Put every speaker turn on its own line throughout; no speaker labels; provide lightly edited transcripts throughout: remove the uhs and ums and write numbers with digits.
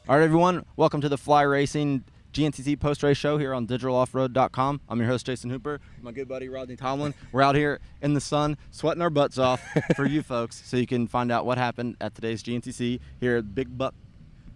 All right, everyone, welcome to the Fly Racing GNCC PostRace Show here on digitaloffroad.com. I'm your host, Jason Hooper, my good buddy, Rodney Tomblin. We're out here in the sun, sweating our butts off for you folks, so you can find out what happened at today's GNCC here at Big Buck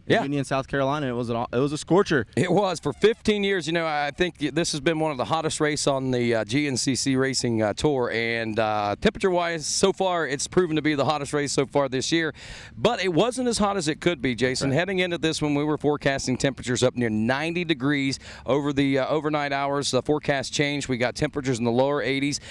Union, South Carolina. It was a scorcher.
It was for 15 years. You know, I think this has been one of the hottest races on the GNCC racing tour, and temperature-wise, so far, it's proven to be the hottest race so far this year. But it wasn't as hot as it could be, Jason. Right. Heading into this one, we were forecasting temperatures up near 90 degrees over the overnight hours. The forecast changed. We got temperatures in the lower 80s.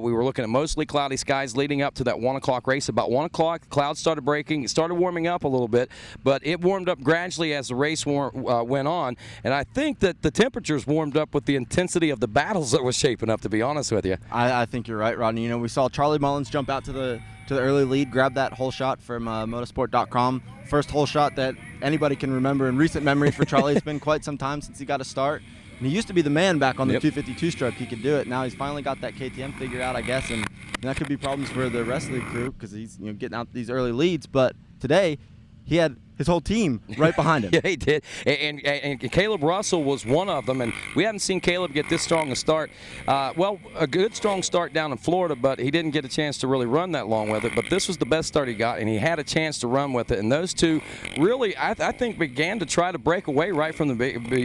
We were looking at mostly cloudy skies leading up to that 1 o'clock race. About 1 o'clock, clouds started breaking. It started warming up a little bit, but it warmed up gradually as the race went on, and I think that the temperatures warmed up with the intensity of the battles that was shaping up, to be honest with you.
I think you're right, Rodney. You know, we saw Charlie Mullins jump out to the early lead, grab that hole shot from motorsport.com. First hole shot that anybody can remember in recent memory for Charlie. It's been quite some time since he got a start. And he used to be the man back on the 252 stroke. He could do it. Now he's finally got that KTM figured out, I guess, and that could be problems for the rest of the crew because he's getting out these early leads. But today, he had his whole team right behind him.
Yeah, he did. And Caleb Russell was one of them. And we haven't seen Caleb get this strong a start. Well, a good, strong start down in Florida, but he didn't get a chance to really run that long with it. But this was the best start he got, and he had a chance to run with it. And those two really, I think, began to try to break away right from the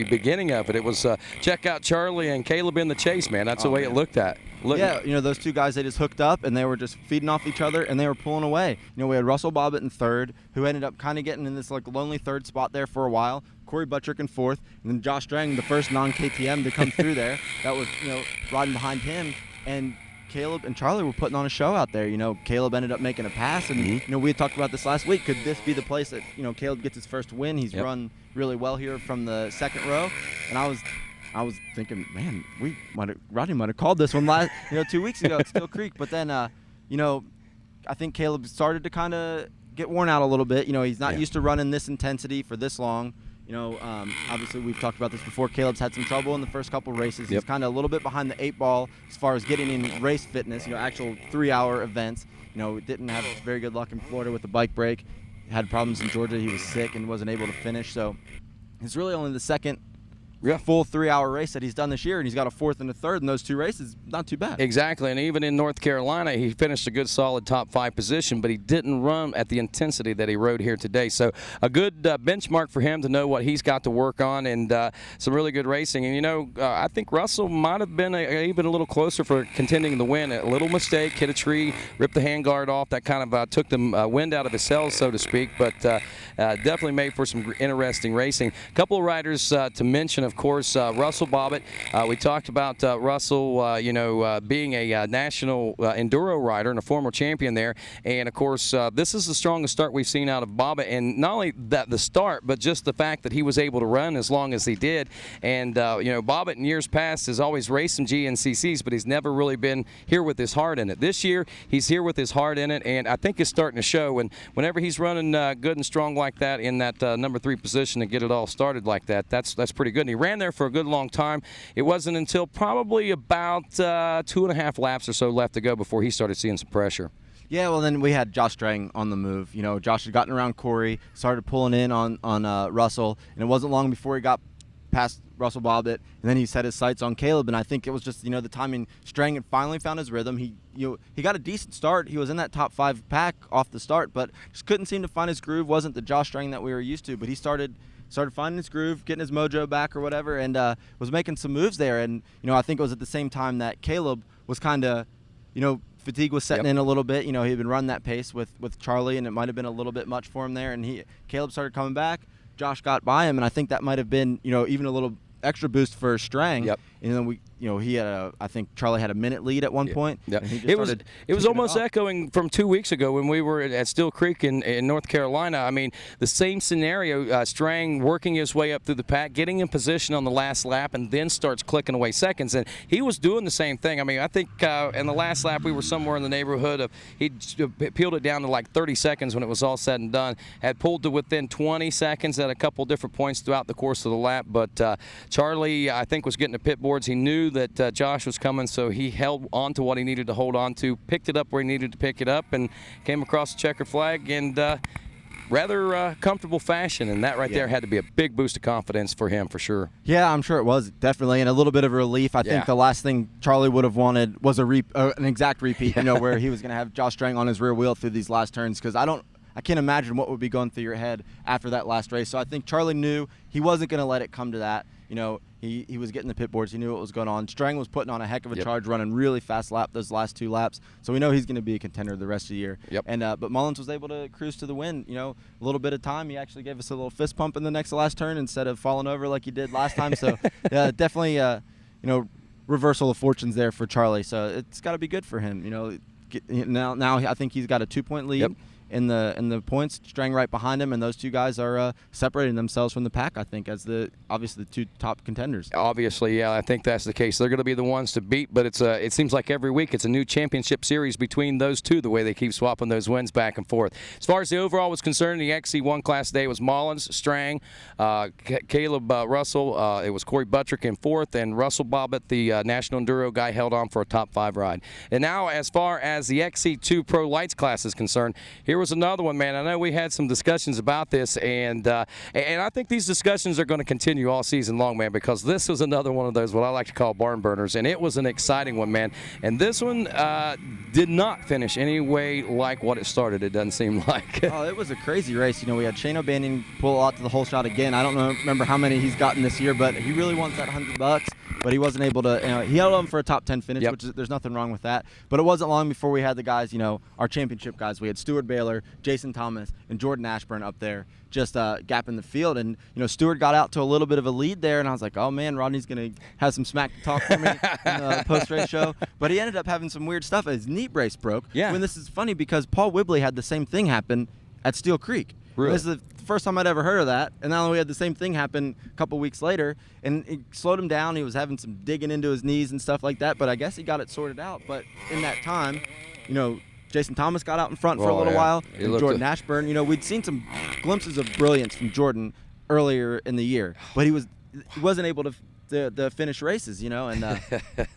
beginning of it. It was check out Charlie and Caleb in the chase, man. That's the way it looked at.
Yeah, you know, those two guys, they just hooked up, and they were just feeding off each other, and they were pulling away. You know, we had Russell Bobbitt in third, who ended up kind of getting in this like lonely third spot there for a while. Corey Buttrick in fourth, and then Josh Strang, the first non-KTM to come through there. That was, riding behind him. And Caleb and Charlie were putting on a show out there. You know, Caleb ended up making a pass, and, we had talked about this last week. Could this be the place that, Caleb gets his first win? He's run really well here from the second row, and I was thinking, man, Rodney might have called this one 2 weeks ago at Steel Creek. But then, I think Caleb started to kind of get worn out a little bit. You know, he's not used to running this intensity for this long. Obviously we've talked about this before. Caleb's had some trouble in the first couple races. He's kind of a little bit behind the 8 ball as far as getting in race fitness, actual 3-hour events. Didn't have very good luck in Florida with the bike break. Had problems in Georgia. He was sick and wasn't able to finish. So it's really only the second full 3-hour race that he's done this year, and he's got a fourth and a third in those 2 races. Not too bad.
Exactly, and even in North Carolina, he finished a good, solid top 5 position, but he didn't run at the intensity that he rode here today. So a good benchmark for him to know what he's got to work on, and some really good racing. And, I think Russell might have been even a little closer for contending the win. A little mistake, hit a tree, ripped the handguard off. That kind of took the wind out of his sails, so to speak, but definitely made for some interesting racing. A couple of riders to mention, of course, Russell Bobbitt. We talked about Russell, being a national enduro rider and a former champion there. And, of course, this is the strongest start we've seen out of Bobbitt. And not only the start, but just the fact that he was able to run as long as he did. And, Bobbitt in years past has always raced some GNCCs, but he's never really been here with his heart in it. This year, he's here with his heart in it, and I think it's starting to show. And whenever he's running good and strong like that in that number 3 position to get it all started like that, that's pretty good. And he ran there for a good long time. It wasn't until probably about 2.5 laps or so left to go before he started seeing some pressure.
Yeah, well, then we had Josh Strang on the move. Josh had gotten around Corey, started pulling in on Russell, and it wasn't long before he got past Russell Bobbitt, and then he set his sights on Caleb. And I think it was just the timing. Strang had finally found his rhythm. He got a decent start. He was in that top 5 pack off the start, but just couldn't seem to find his groove. Wasn't the Josh Strang that we were used to, but he started finding his groove, getting his mojo back or whatever, and was making some moves there. And I think it was at the same time that Caleb was kind of, fatigue was setting in a little bit. He had been running that pace with Charlie, and it might have been a little bit much for him there. And Caleb started coming back. Josh got by him, and I think that might have been, even a little extra boost for Strang. Yep. And then he had I think Charlie had a minute lead at one point.
Yep. It was almost echoing from 2 weeks ago when we were at Steel Creek in North Carolina. I mean, the same scenario, Strang working his way up through the pack, getting in position on the last lap, and then starts clicking away seconds. And he was doing the same thing. I mean, I think in the last lap we were somewhere in the neighborhood of, he peeled it down to like 30 seconds when it was all said and done. Had pulled to within 20 seconds at a couple different points throughout the course of the lap. But Charlie, I think, was getting to pit boards. He knew that Josh was coming, so he held on to what he needed to hold on to, picked it up where he needed to pick it up, and came across the checkered flag and rather comfortable fashion, and that right there had to be a big boost of confidence for him for sure.
Yeah, I'm sure it was, definitely, and a little bit of relief. I think the last thing Charlie would have wanted was an exact repeat, where he was going to have Josh Strang on his rear wheel through these last turns, because I can't imagine what would be going through your head after that last race. So I think Charlie knew he wasn't going to let it come to that. He was getting the pit boards. He knew what was going on. Strang was putting on a heck of a charge, running really fast lap those last 2 laps. So we know he's going to be a contender the rest of the year. And but Mullins was able to cruise to the win. A little bit of time. He actually gave us a little fist pump in the last turn instead of falling over like he did last time. So definitely reversal of fortunes there for Charlie. So it's got to be good for him. Now I think he's got a 2-point lead. In the points, Strang right behind him, and those two guys are separating themselves from the pack, I think, as obviously the 2 top contenders.
Obviously, yeah, I think that's the case. They're going to be the ones to beat, but it seems like every week it's a new championship series between those two, the way they keep swapping those wins back and forth. As far as the overall was concerned, the XC1 class today was Mullins, Strang, Caleb Russell, it was Corey Buttrick in 4th, and Russell Bobbitt, the National Enduro guy, held on for a top 5 ride. And now, as far as the XC2 Pro Lights class is concerned, here was another one, man. I know we had some discussions about this, and I think these discussions are going to continue all season long, man, because this was another one of those what I like to call barn burners, and it was an exciting one, man. And this one did not finish any way like what it started, it doesn't seem like.
Oh, it was a crazy race. We had Shane O'Banion pull out to the whole shot again. I don't remember how many he's gotten this year, but he really wants that $100. But he wasn't able to, he held on for a top 10 finish, which there's nothing wrong with that. But it wasn't long before we had the guys, our championship guys. We had Stuart Baylor, Jason Thomas, and Jordan Ashburn up there just gapping the field. And, Stuart got out to a little bit of a lead there, and I was like, oh, man, Rodney's going to have some smack to talk for me in the post-race show. But he ended up having some weird stuff. His knee brace broke. Yeah. When this is funny because Paul Whibley had the same thing happen at Steel Creek. Really? This is the first time I'd ever heard of that, and now we had the same thing happen a couple weeks later, and it slowed him down. He was having some digging into his knees and stuff like that, but I guess he got it sorted out. But in that time, Jason Thomas got out in front for a little while, and Jordan Ashburn. We'd seen some glimpses of brilliance from Jordan earlier in the year, but he wasn't able to finish races, and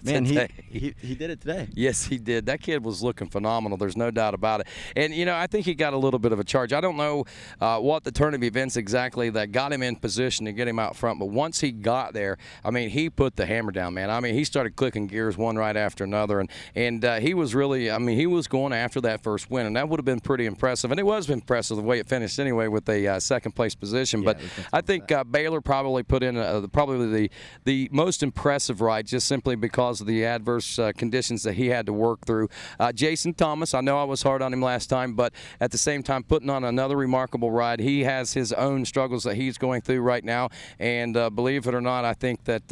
man, he did it today.
Yes, he did. That kid was looking phenomenal. There's no doubt about it. And I think he got a little bit of a charge. I don't know what the turn of events exactly that got him in position to get him out front, but once he got there, he put the hammer down, man. He started clicking gears one right after another, and he was really, he was going after that first win, and that would have been pretty impressive. And it was impressive the way it finished anyway with a second place position. But I think Baylor probably put in probably the most impressive ride, just simply because of the adverse conditions that he had to work through. Jason Thomas, I know I was hard on him last time, but at the same time putting on another remarkable ride. He has his own struggles that he's going through right now, and believe it or not, I think that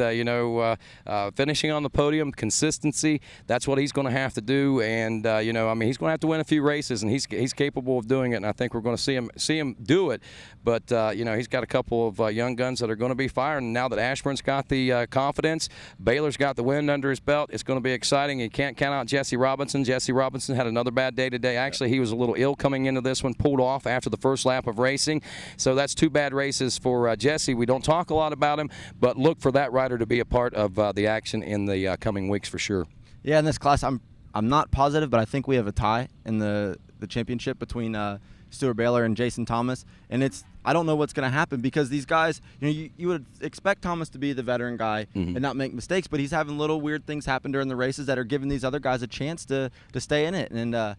finishing on the podium, consistency, that's what he's going to have to do. And he's going to have to win a few races, and he's capable of doing it, and I think we're going to see him do it. But he's got a couple of young guns that are going to be firing. Now that Ashburn's got the confidence, Baylor's got the wind under his belt, it's going to be exciting. You can't count out Jesse Robinson. Jesse Robinson had another bad day today. Actually, he was a little ill coming into this one, pulled off after the first lap of racing. So that's 2 bad races for Jesse. We don't talk a lot about him, but look for that rider to be a part of the action in the coming weeks for sure.
Yeah, in this class, I'm not positive, but I think we have a tie in the championship between Stuart Baylor and Jason Thomas, and I don't know what's going to happen because these guys, you would expect Thomas to be the veteran guy and not make mistakes, but he's having little weird things happen during the races that are giving these other guys a chance to stay in it. And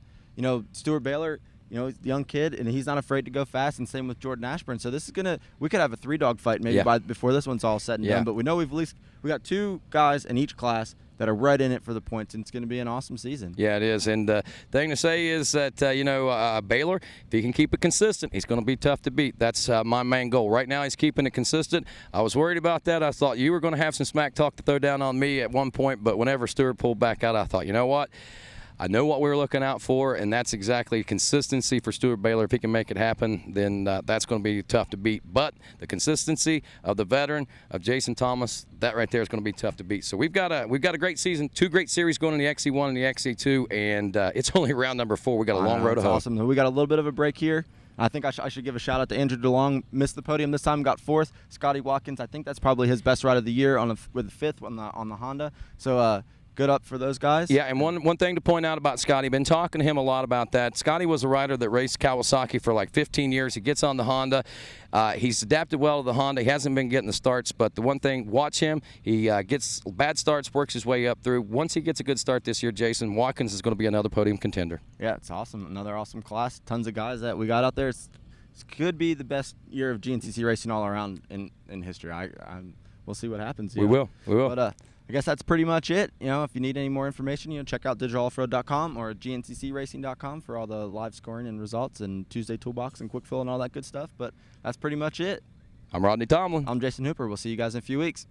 Stuart Baylor, he's a young kid and he's not afraid to go fast, and same with Jordan Ashburn. So this is we could have a 3-dog fight maybe before this one's all said and done. But we know we got 2 guys in each class that are right in it for the points, and it's going to be an awesome season.
Yeah, it is. And the thing to say is that, Baylor, if he can keep it consistent, he's going to be tough to beat. That's my main goal. Right now, he's keeping it consistent. I was worried about that. I thought you were going to have some smack talk to throw down on me at one point, but whenever Stewart pulled back out, I thought, you know what? I know what we were looking out for, and that's exactly consistency for Stuart Baylor. If he can make it happen, then that's going to be tough to beat. But the consistency of the veteran, of Jason Thomas, that right there is going to be tough to beat. So we've got a great season, 2 great series going in the XC1 and the XC2, and it's only round number 4. We got a long road to hoe.
Awesome. We got a little bit of a break here. I think I should give a shout out to Andrew DeLong. Missed the podium this time, got 4th. Scotty Watkins, I think that's probably his best ride of the year with the 5th on the Honda. So good up for those guys.
Yeah, and one thing to point out about Scotty, been talking to him a lot about that. Scotty was a rider that raced Kawasaki for like 15 years. He gets on the Honda. He's adapted well to the Honda. He hasn't been getting the starts, but the one thing, watch him. He gets bad starts, works his way up through. Once he gets a good start this year, Jason, Watkins is going to be another podium contender.
Yeah, it's awesome. Another awesome class. Tons of guys that we got out there. It could be the best year of GNCC racing all around in history. We'll see what happens.
We will.
But I guess that's pretty much it. If you need any more information, check out digitaloffroad.com or gnccricing.com for all the live scoring and results and Tuesday Toolbox and Quick Fill and all that good stuff. But that's pretty much it.
I'm Rodney Tomblin.
I'm Jason Hooper. We'll see you guys in a few weeks.